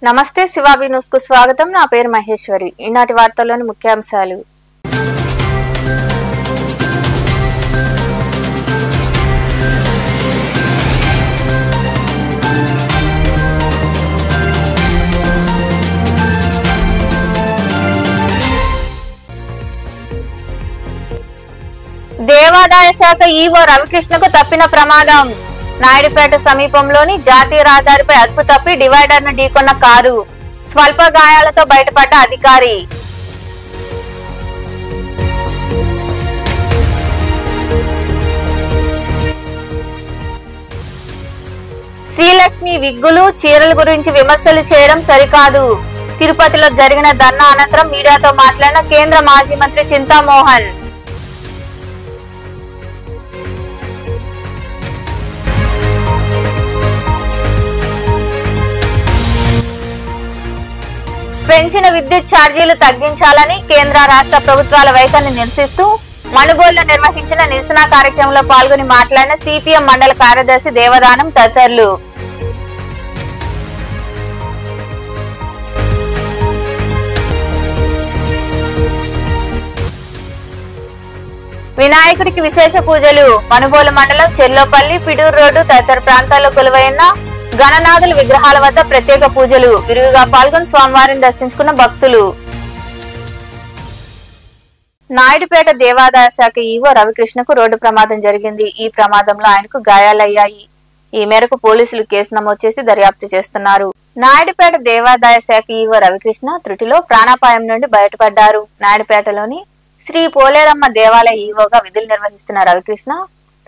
నమస్తే శివాబి న్యూస్ కు స్వాగతం. నా పేరు మహేశ్వరి. ఈనాటి వార్తల్లోని ముఖ్యాంశాలు. దేవాదాయ శాఖ ఈవో రవికృష్ణకు తప్పిన ప్రమాదం. నాయుడుపేట సమీపంలోని జాతీయ రహదారిపై అదుపు తప్పి డివైడర్ ను ఢీకొన్న కారు. స్వల్ప గాయాలతో బయటపడ్డ అధికారి. శ్రీలక్ష్మి విగ్గులు, చీరల గురించి విమర్శలు చేయడం సరికాదు. తిరుపతిలో జరిగిన ధర్నా అనంతరం మీడియాతో మాట్లాడిన కేంద్ర మాజీ మంత్రి చింతామోహన్. పెంచిన విద్యుత్ ఛార్జీలు తగ్గించాలని కేంద్ర రాష్ట్ర ప్రభుత్వాల వైఖరిని నిరసిస్తూ మనుబోలులో నిర్వహించిన నిరసన కార్యక్రమంలో పాల్గొని మాట్లాడిన సిపిఎం మండల కార్యదర్శి దేవదానం తదితరులు. వినాయకుడికి విశేష పూజలు. మనుబోలు మండలం చెల్లోపల్లి, పిడూరు రోడ్డు తదితర ప్రాంతాల్లో కొలువైన గణనాథుల విగ్రహాల వద్ద ప్రత్యేక పూజలు. విరివిగా పాల్గొని స్వామివారిని దర్శించుకున్న భక్తులు. నాయుడుపేట దేవాదాయ శాఖ ఈవో రవికృష్ణకు రోడ్డు ప్రమాదం జరిగింది. ఈ ప్రమాదంలో ఆయనకు గాయాలయ్యాయి. ఈ మేరకు పోలీసులు కేసు నమోదు చేసి దర్యాప్తు చేస్తున్నారు. నాయుడుపేట దేవాదాయ శాఖ ఈవో రవికృష్ణ త్రుటిలో ప్రాణాపాయం నుండి బయటపడ్డారు. నాయుడుపేటలోని శ్రీ పోలేరమ్మ దేవాలయ ఈవోగా విధులు నిర్వహిస్తున్న రవికృష్ణ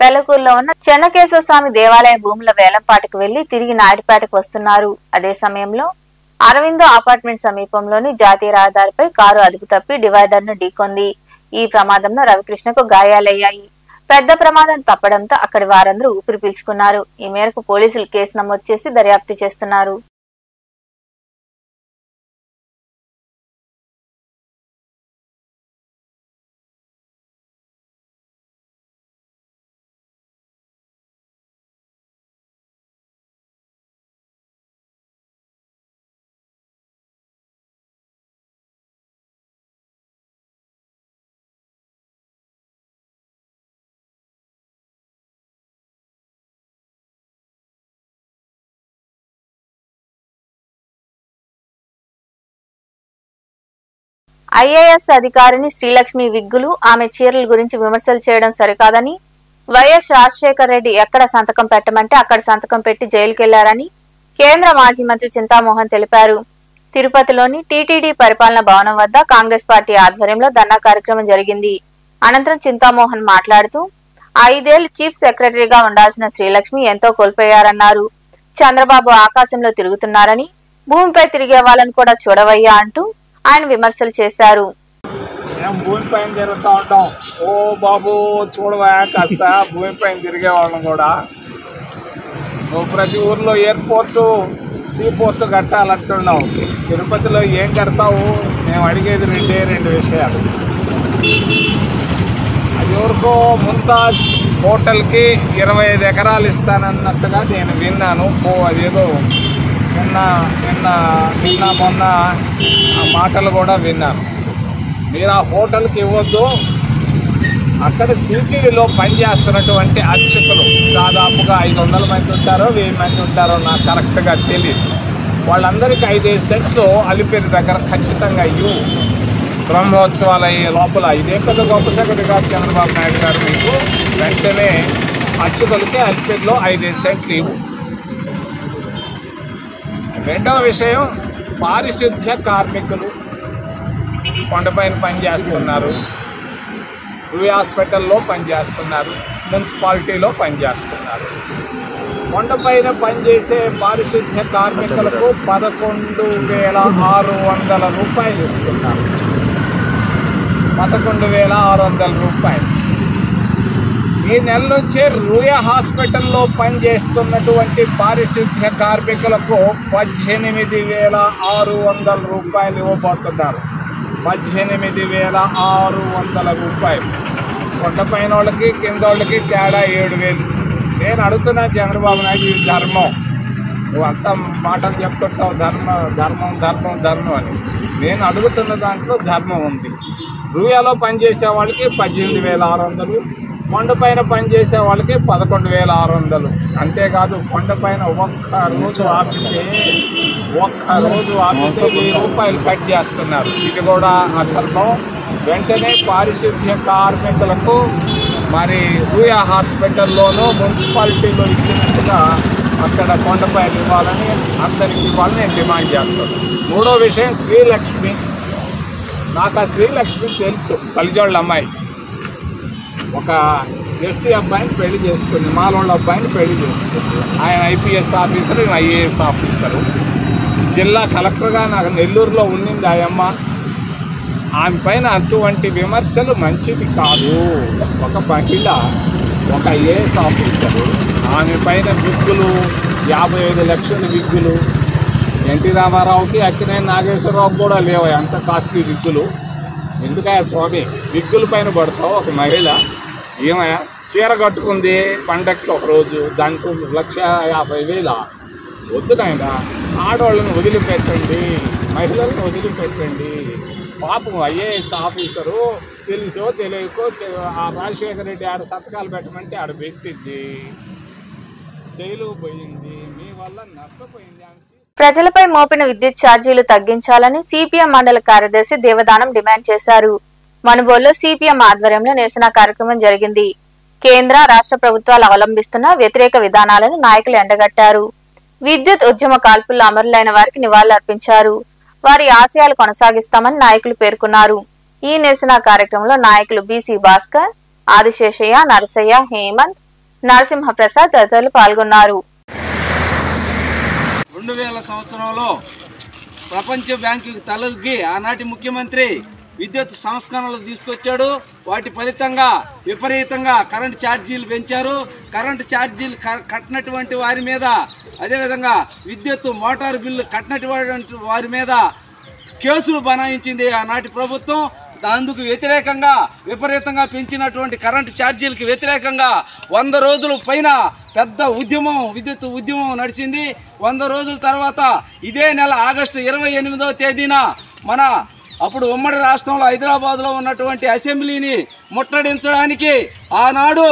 పెళ్లకూరులో ఉన్న చెన్నకేశ్వర స్వామి దేవాలయ భూముల వేలంపాటకు వెళ్లి తిరిగి నాయుడుపేటకు వస్తున్నారు. అదే సమయంలో అరవిందో అపార్ట్మెంట్ సమీపంలోని జాతీయ రహదారిపై కారు అదుపు తప్పి డివైడర్ ను ఢీకొంది. ఈ ప్రమాదంలో రవికృష్ణకు గాయాలయ్యాయి. పెద్ద ప్రమాదం తప్పడంతో అక్కడి వారందరూ ఊపిరి పీల్చుకున్నారు. ఈ మేరకు పోలీసులు కేసు నమోదు చేసి దర్యాప్తు చేస్తున్నారు. ఐఏఎస్ అధికారిని శ్రీలక్ష్మి విగ్గులు, ఆమె చీరల గురించి విమర్శలు చేయడం సరికాదని, వైఎస్ రాజశేఖర్ రెడ్డి ఎక్కడ సంతకం పెట్టమంటే అక్కడ సంతకం పెట్టి జైలుకెళ్లారని కేంద్ర మాజీ మంత్రి చింతామోహన్ తెలిపారు. తిరుపతిలోని టీటీడీ పరిపాలన భవనం వద్ద కాంగ్రెస్ పార్టీ ఆధ్వర్యంలో ధర్నా కార్యక్రమం జరిగింది. అనంతరం చింతామోహన్ మాట్లాడుతూ 5 ఏళ్లు చీఫ్ సెక్రటరీగా ఉండాల్సిన శ్రీలక్ష్మి ఎంతో కోల్పోయారన్నారు. చంద్రబాబు ఆకాశంలో తిరుగుతున్నారని, భూమిపై తిరిగే వాళ్ళని కూడా చూడవయ్యా అంటూ ఆయన విమర్శలు చేశారు. భూమిపైన తిరుగుతూ ఉంటాం. ఓ బాబు చూడవా కాస్త భూమిపైన తిరిగే వాళ్ళని కూడా. నువ్వు ప్రతి ఊర్లో ఎయిర్పోర్టు, సీపోర్టు కట్టాలంటున్నావు. తిరుపతిలో ఏం కడతావు? మేము అడిగేది రెండు విషయాలు. అది ఎవరికో ముంతాజ్ హోటల్కి 25 ఎకరాలు ఇస్తానన్నట్టుగా నేను విన్నాను. అదేదో నిన్న మొన్న ఆ మాటలు కూడా విన్నాను. మీరు ఆ హోటల్కి ఇవ్వద్దు. అక్కడ టీటీడీలో పనిచేస్తున్నటువంటి అర్చకులు దాదాపుగా 500 మంది ఉంటారో 1000 మంది ఉంటారో నాకు కరెక్ట్గా తెలియదు. వాళ్ళందరికీ 5 సెంట్లు అలిపిరి దగ్గర ఖచ్చితంగా ఇవ్వు. బ్రహ్మోత్సవాలు అయ్యే లోపల ఇదే పెద్ద గొప్ప సంగతి కాదు చంద్రబాబు నాయుడు గారు. మీకు వెంటనే అర్చకులకి అలిపిరిలో 5 సెంట్లు ఇవ్వు. రెండవ విషయం, పారిశుద్ధ్య కార్మికులు కొండపైన పనిచేస్తున్నారు, హాస్పిటల్లో పనిచేస్తున్నారు, మున్సిపాలిటీలో పనిచేస్తున్నారు. కొండపైన పనిచేసే పారిశుద్ధ్య కార్మికులకు 11,600 రూపాయలు ఇస్తున్నారు. 11,600 రూపాయలు. ఈ నెల నుంచే రూయా హాస్పిటల్లో పనిచేస్తున్నటువంటి పారిశుద్ధ్య కార్మికులకు 18,600 రూపాయలు ఇవ్వబోతున్నారు. 18,600 రూపాయలు. కొండపైన వాళ్ళకి కింద వాళ్ళకి తేడా 7,000. నేను అడుగుతున్నా చంద్రబాబు నాయుడు, ఈ ధర్మం నువ్వు అంత మాటలు చెప్తుంటావు ధర్మం ధర్మం ధర్మం ధర్మం అని. నేను అడుగుతున్న దాంట్లో ధర్మం ఉంది. రూయాలో పనిచేసే వాళ్ళకి 18,600, కొండపైన పనిచేసే వాళ్ళకి 11,600. అంతేకాదు కొండపైన ఒక్క రోజు ఆపితే 1,000 రూపాయలు కట్ చేస్తున్నారు. ఇది కూడా అధర్మం. వెంటనే పారిశుద్ధ్య కార్మికులకు మరి రూయా హాస్పిటల్లోనూ మున్సిపాలిటీలో ఇచ్చినట్టుగా అక్కడ కొండపైన ఇవ్వాలని అందరికి ఇవ్వాలని నేను డిమాండ్ చేస్తాను. మూడో విషయం శ్రీలక్ష్మి. నాకు ఆ శ్రీలక్ష్మి తెలుసు, కలిజోళ్ళ అమ్మాయి. ఒక ఎస్సీ అబ్బాయిని పెళ్లి చేసుకుంది, మాలోళ్ళ అబ్బాయిని పెళ్లి చేసుకుంది. ఆయన ఐపీఎస్ ఆఫీసరు, ఐఏఎస్ ఆఫీసరు. జిల్లా కలెక్టర్గా నాకు నెల్లూరులో ఉండింది ఆ అమ్మ. ఆమె పైన అటువంటి విమర్శలు మంచిది కాదు. ఒక మహిళ, ఒక ఐఏఎస్ ఆఫీసరు, ఆమె పైన విగ్గులు 55 లక్షల విగ్గులు. ఎన్టీ రామారావుకి అక్కినేని నాగేశ్వరరావు కూడా లేవు అంత కాస్ట్లీ విగ్గులు. ఎందుకయ్యా స్వామి విగ్గుల పైన పడతావు? ఒక మహిళ ఏమయ్యా చీర కట్టుకుంది పండక్కి ఒకరోజు, దానికి 1,50,000. వద్దు నాయన, ఆడవాళ్ళని వదిలిపెట్టండి, మహిళలను వదిలిపెట్టండి. పాపం ఐఏఎస్ ఆఫీసరు తెలుసో తెలియకో ఆ రాజశేఖర రెడ్డి ఆడ సంతకాలు పెట్టమంటే ఆడ పెట్టింది, జైలు పోయింది, మీ వల్ల నష్టపోయింది. ప్రజలపై మోపిన విద్యుత్ ఛార్జీలు తగ్గించాలని సిపిఎం మండల కార్యదర్శి దేవదానం డిమాండ్ చేశారు. మనుబోలులో సిపిఎం ఆధ్వర్యంలో నిరసన కార్యక్రమం జరిగింది. కేంద్ర రాష్ట్ర ప్రభుత్వాలు అవలంబిస్తున్న వ్యతిరేక విధానాలను నాయకులు ఎండగట్టారు. విద్యుత్ ఉద్యమ కాల్పుల్లో అమరులైన వారికి నివాళులర్పించారు. వారి ఆశయాలు కొనసాగిస్తామని నాయకులు పేర్కొన్నారు. ఈ నిరసన కార్యక్రమంలో నాయకులు బీసీ భాస్కర్, ఆదిశేషయ్య, నరసయ్య, హేమంత్, నరసింహప్రసాద్ తదితరులు పాల్గొన్నారు. 2000 సంవత్సరంలో ప్రపంచ బ్యాంకుకి తలొగ్గి ఆనాటి ముఖ్యమంత్రి విద్యుత్ సంస్కరణలు తీసుకొచ్చాడు. వాటి ఫలితంగా విపరీతంగా కరెంటు ఛార్జీలు పెంచారు. కరెంటు ఛార్జీలు కట్టినటువంటి వారి మీద, అదేవిధంగా విద్యుత్ మోటారు బిల్లు కట్టినటువంటి వారి మీద కేసులు బనాయించింది ఆనాటి ప్రభుత్వం. అందుకు వ్యతిరేకంగా విపరీతంగా పెంచినటువంటి కరెంటు ఛార్జీలకు వ్యతిరేకంగా 100 రోజుల పైన పెద్ద ఉద్యమం, విద్యుత్ ఉద్యమం నడిచింది. 100 రోజుల తర్వాత ఇదే నెల ఆగస్టు 28వ తేదీన మన అప్పుడు ఉమ్మడి రాష్ట్రంలో హైదరాబాద్లో ఉన్నటువంటి అసెంబ్లీని ముట్టడించడానికి ఆనాడు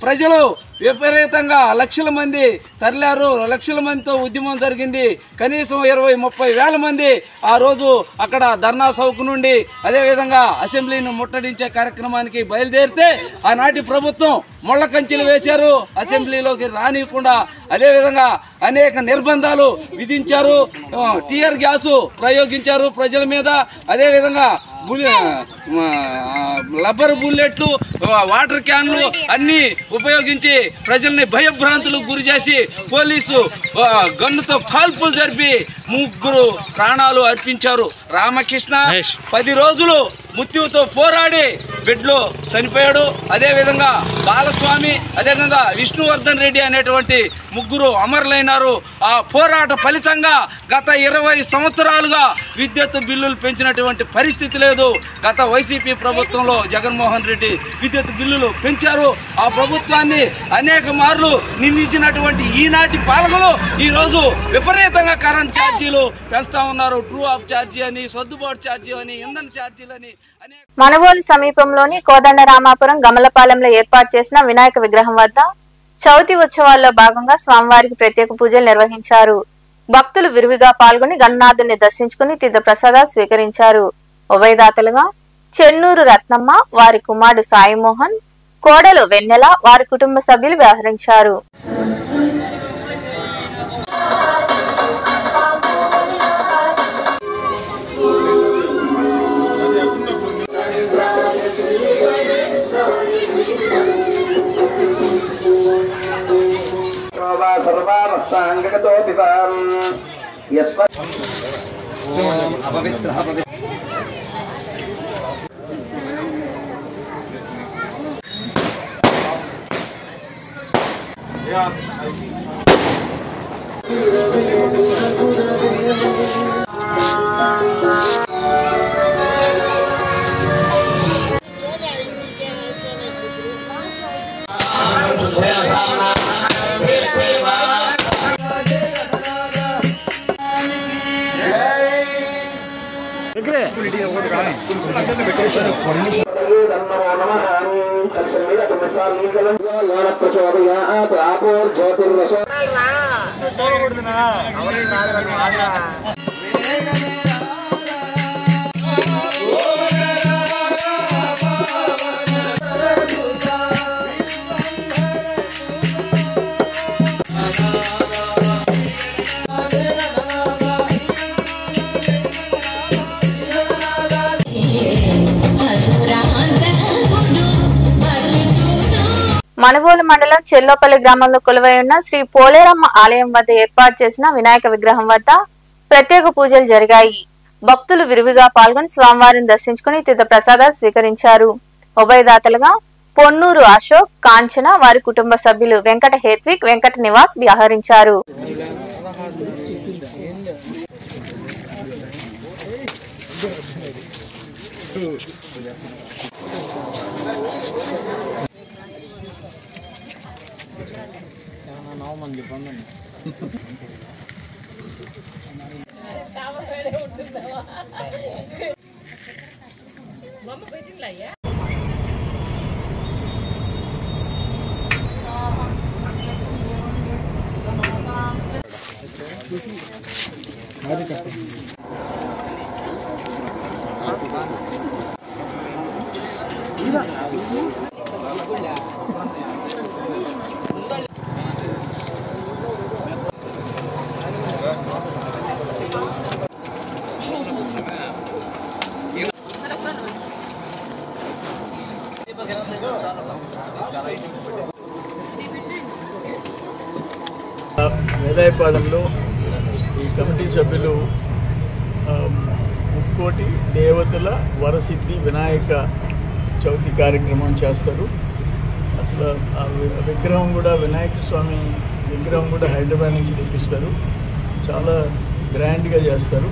ప్రజలు విపరీతంగా లక్షల మంది తరలారు. లక్షల మందితో ఉద్యమం జరిగింది. కనీసం 20-30 వేల మంది ఆ రోజు అక్కడ ధర్నా చౌక్ నుండి అదేవిధంగా అసెంబ్లీని ముట్టడించే కార్యక్రమానికి బయలుదేరితే ఆనాటి ప్రభుత్వం ముళ్ళ కంచెలు వేశారు, అసెంబ్లీలోకి రానివ్వకుండా. అదేవిధంగా అనేక నిర్బంధాలు విధించారు, టీయర్ గ్యాసు ప్రయోగించారు ప్రజల మీద. అదేవిధంగా రబ్బర్ బుల్లెట్లు, వాటర్ క్యాన్లు అన్నీ ఉపయోగించి ప్రజల్ని భయభ్రాంతులకు గురి చేసి పోలీసు గన్నుతో కాల్పులు జరిపి 3 ప్రాణాలు అర్పించారు. రామకృష్ణ 10 రోజులు మృత్యువుతో పోరాడి బెడ్లో చనిపోయాడు. అదేవిధంగా బాలస్వామి, అదేవిధంగా విష్ణువర్ధన్ రెడ్డి అనేటువంటి 3 అమరులైనారు. ఆ పోరాట ఫలితంగా గత 20 సంవత్సరాలుగా విద్యుత్ బిల్లులు పెంచినటువంటి పరిస్థితి లేదు. గత వైసీపీ ప్రభుత్వంలో జగన్మోహన్ రెడ్డి విద్యుత్ బిల్లులు పెంచారు. ఆ ప్రభుత్వాన్ని అనేక మార్లు నిందించినటువంటి ఈనాటి పాలకులు ఈరోజు విపరీతంగా కరెంట్ ఛార్జీలు పెంచుతా ఉన్నారు. ట్రూ ఆఫ్ ఛార్జీ అని, సర్దుబాటు ఛార్జీ అని, ఇంధన ఛార్జీలని. మనబోలు సమీపంలోని కోదండరామాపురం గమలపాలెంలో ఏర్పాటు చేసిన వినాయక విగ్రహం వద్ద చవితి ఉత్సవాల్లో భాగంగా స్వామివారికి ప్రత్యేక పూజలు నిర్వహించారు. భక్తులు విరివిగా పాల్గొని గణనాథుని దర్శించుకుని తీర్థ ప్రసాదాలు స్వీకరించారు. ఉభయదాతలుగా చెన్నూరు రత్నమ్మ, వారి కుమారుడు సాయిమోహన్, కోడలు వెన్నెల, వారి కుటుంబ సభ్యులు వ్యవహరించారు. మనుబోలు మండలం చెల్లోపల్లి గ్రామంలో కొలువై ఉన్న శ్రీ పోలేరమ్మ ఆలయం వద్ద ఏర్పాటు చేసిన వినాయక విగ్రహం వద్ద ప్రత్యేక పూజలు జరిగాయి. భక్తులు విరివిగా పాల్గొని స్వామివారిని దర్శించుకుని తీర్థ ప్రసాదాలు స్వీకరించారు. ఉభయదాతలుగా పొన్నూరు అశోక్, కాంచన, వారి కుటుంబ సభ్యులు వెంకట హేత్విక్, వెంకట నివాస్ వ్యవహరించారు. వేదాయపాలెంలో ఈ కమిటీ సభ్యులు ముక్కోటి దేవతల వరసిద్ధి వినాయక చవితి కార్యక్రమం చేస్తారు. అసలు ఆ విగ్రహం కూడా వినాయక స్వామి విగ్రహం కూడా హైదరాబాద్ నుంచి తెప్పిస్తారు. చాలా గ్రాండ్గా చేస్తారు.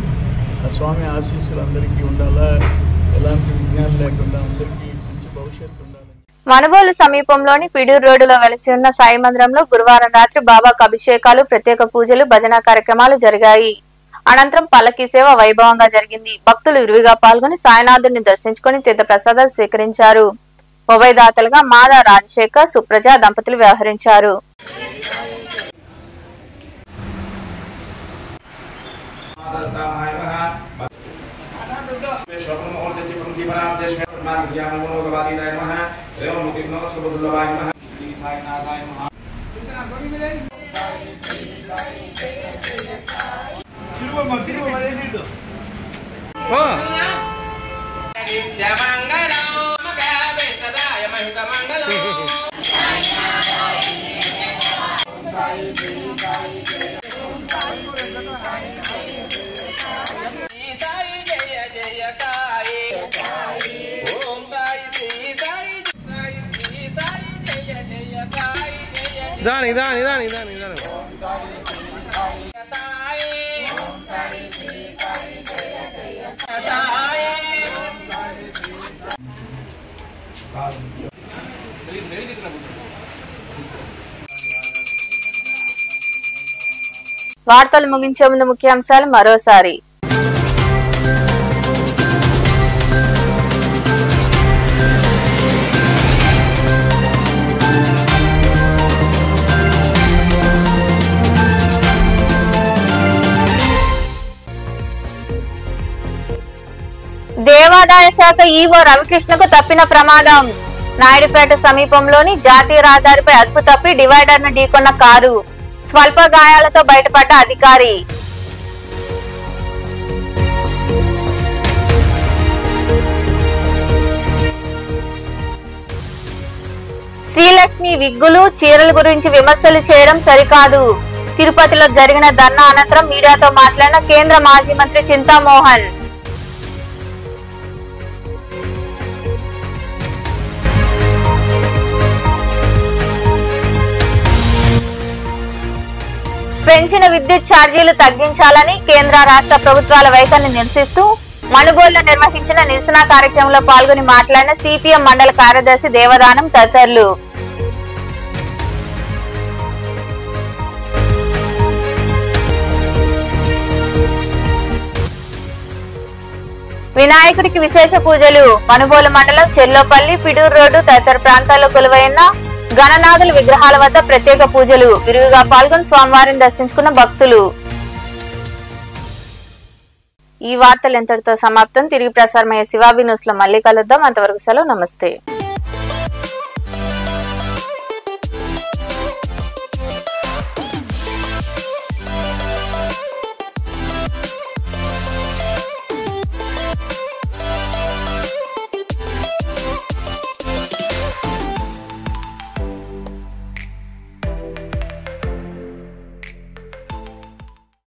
ఆ స్వామి ఆశీస్సులు అందరికీ ఉండాలా, ఎలాంటి విఘ్నాలు లేకుండా అందరికీ మంచి భవిష్యత్తు ఉండాలి. మనుబోలు సమీపంలోని పిడూరు రోడ్డులో వెలిసి ఉన్న సాయి మందిరంలో గురువారం రాత్రి బాబాకు అభిషేకాలు, ప్రత్యేక పూజలు, భజన కార్యక్రమాలు జరిగాయి. అనంతరం పల్లకీ సేవ వైభవంగా జరిగింది. భక్తులు విరివిగా పాల్గొని సాయినాథుడిని దర్శించుకుని తీర్థ ప్రసాదాలు స్వీకరించారు. ఉభయదాతలుగా మాదా రాజశేఖర్, సుప్రజ దంపతులు వ్యవహరించారు. వార్తలు ముగించే ముందు ముఖ్యాంశాలు మరోసారి. దేవాదాయ శాఖ ఈవో రవికృష్ణకు తప్పిన ప్రమాదం. నాయుడుపేట సమీపంలోని జాతీయ రహదారిపై అదుపు తప్పి డివైడర్ ను ఢీకొన్న కారు. స్వల్ప గాయాలతో బయటపడ్డ అధికారి. శ్రీలక్ష్మి విగ్గులు, చీరల గురించి విమర్శలు చేయడం సరికాదు. తిరుపతిలో జరిగిన ధర్నా అనంతరం మీడియాతో మాట్లాడిన కేంద్ర మాజీ మంత్రి చింతామోహన్. పెంచిన విద్యుత్ ఛార్జీలు తగ్గించాలని కేంద్ర రాష్ట్ర ప్రభుత్వాల వైఖరిని నిరసిస్తూ మనుబోలులో నిర్వహించిన నిరసన కార్యక్రమంలో పాల్గొని మాట్లాడిన సిపిఎం మండల కార్యదర్శి దేవదానం తదితరులు. వినాయకుడికి విశేష పూజలు. మనుబోలు మండలం చెల్లోపల్లి, పిడూరు రోడ్డు తదితర ప్రాంతాల్లో కొలువైన గణనాథుల విగ్రహాల వద్ద ప్రత్యేక పూజలు. విరివిగా పాల్గొని స్వామివారిని దర్శించుకున్న భక్తులు. ఈ వార్తలు ఎంతటితో సమాప్తం. తిరిగి ప్రసారమయ్యే శివాబి న్యూస్ లో మళ్ళీ కలుద్దాం. అంతవరకు సెలవు. నమస్తే.